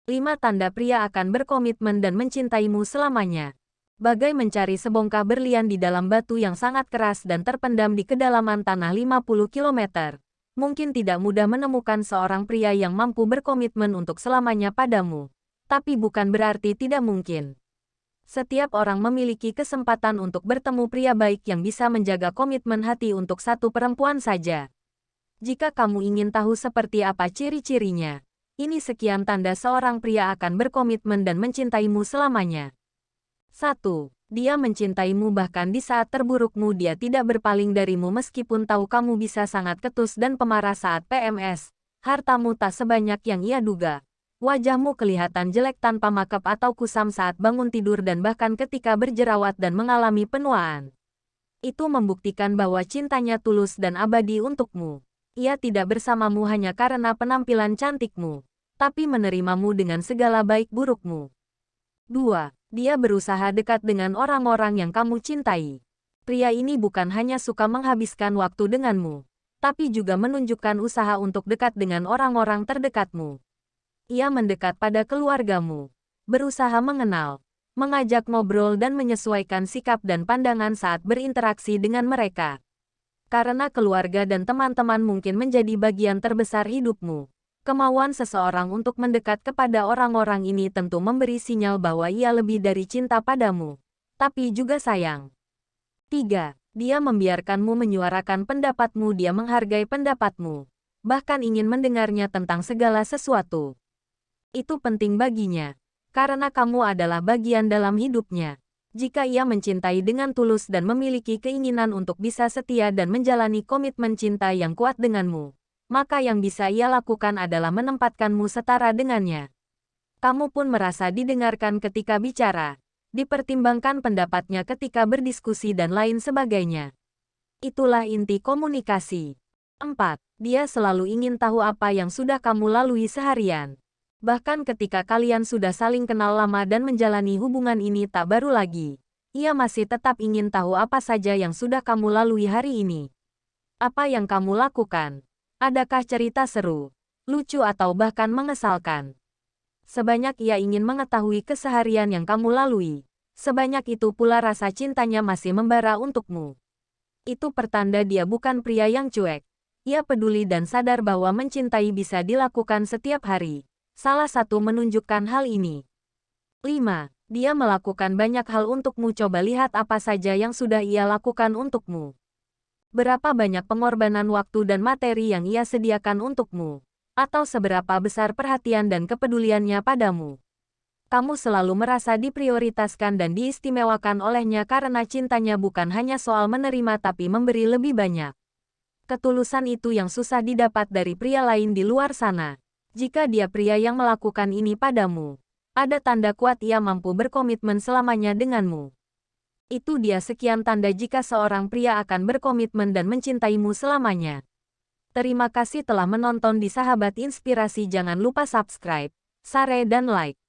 5 tanda pria akan berkomitmen dan mencintaimu selamanya. Bagai mencari sebongkah berlian di dalam batu yang sangat keras dan terpendam di kedalaman tanah 50 km. Mungkin tidak mudah menemukan seorang pria yang mampu berkomitmen untuk selamanya padamu. Tapi bukan berarti tidak mungkin. Setiap orang memiliki kesempatan untuk bertemu pria baik yang bisa menjaga komitmen hati untuk satu perempuan saja. Jika kamu ingin tahu seperti apa ciri-cirinya, ini sekian tanda seorang pria akan berkomitmen dan mencintaimu selamanya. 1. Dia mencintaimu bahkan di saat terburukmu. Dia tidak berpaling darimu meskipun tahu kamu bisa sangat ketus dan pemarah saat PMS. Hartamu tak sebanyak yang ia duga. Wajahmu kelihatan jelek tanpa makeup atau kusam saat bangun tidur dan bahkan ketika berjerawat dan mengalami penuaan. Itu membuktikan bahwa cintanya tulus dan abadi untukmu. Ia tidak bersamamu hanya karena penampilan cantikmu, tapi menerimamu dengan segala baik burukmu. 2. Dia berusaha dekat dengan orang-orang yang kamu cintai. Pria ini bukan hanya suka menghabiskan waktu denganmu, tapi juga menunjukkan usaha untuk dekat dengan orang-orang terdekatmu. Ia mendekat pada keluargamu, berusaha mengenal, mengajak ngobrol dan menyesuaikan sikap dan pandangan saat berinteraksi dengan mereka. Karena keluarga dan teman-teman mungkin menjadi bagian terbesar hidupmu. Kemauan seseorang untuk mendekat kepada orang-orang ini tentu memberi sinyal bahwa ia lebih dari cinta padamu, tapi juga sayang. 3. Dia membiarkanmu menyuarakan pendapatmu. Dia menghargai pendapatmu, bahkan ingin mendengarnya tentang segala sesuatu. Itu penting baginya, karena kamu adalah bagian dalam hidupnya. Jika ia mencintai dengan tulus dan memiliki keinginan untuk bisa setia dan menjalani komitmen cinta yang kuat denganmu, maka yang bisa ia lakukan adalah menempatkanmu setara dengannya. Kamu pun merasa didengarkan ketika bicara, dipertimbangkan pendapatnya ketika berdiskusi dan lain sebagainya. Itulah inti komunikasi. 4. Dia selalu ingin tahu apa yang sudah kamu lalui seharian. Bahkan ketika kalian sudah saling kenal lama dan menjalani hubungan ini tak baru lagi, ia masih tetap ingin tahu apa saja yang sudah kamu lalui hari ini. Apa yang kamu lakukan? Adakah cerita seru, lucu atau bahkan mengesalkan? Sebanyak ia ingin mengetahui keseharian yang kamu lalui, sebanyak itu pula rasa cintanya masih membara untukmu. Itu pertanda dia bukan pria yang cuek. Ia peduli dan sadar bahwa mencintai bisa dilakukan setiap hari. Salah satu menunjukkan hal ini. 5. Dia melakukan banyak hal untukmu. Coba lihat apa saja yang sudah ia lakukan untukmu. Berapa banyak pengorbanan waktu dan materi yang ia sediakan untukmu. Atau seberapa besar perhatian dan kepeduliannya padamu. Kamu selalu merasa diprioritaskan dan diistimewakan olehnya karena cintanya bukan hanya soal menerima tapi memberi lebih banyak. Ketulusan itu yang susah didapat dari pria lain di luar sana. Jika dia pria yang melakukan ini padamu, ada tanda kuat ia mampu berkomitmen selamanya denganmu. Itu dia sekian tanda jika seorang pria akan berkomitmen dan mencintaimu selamanya. Terima kasih telah menonton di Sahabat Inspirasi. Jangan lupa subscribe, share dan like.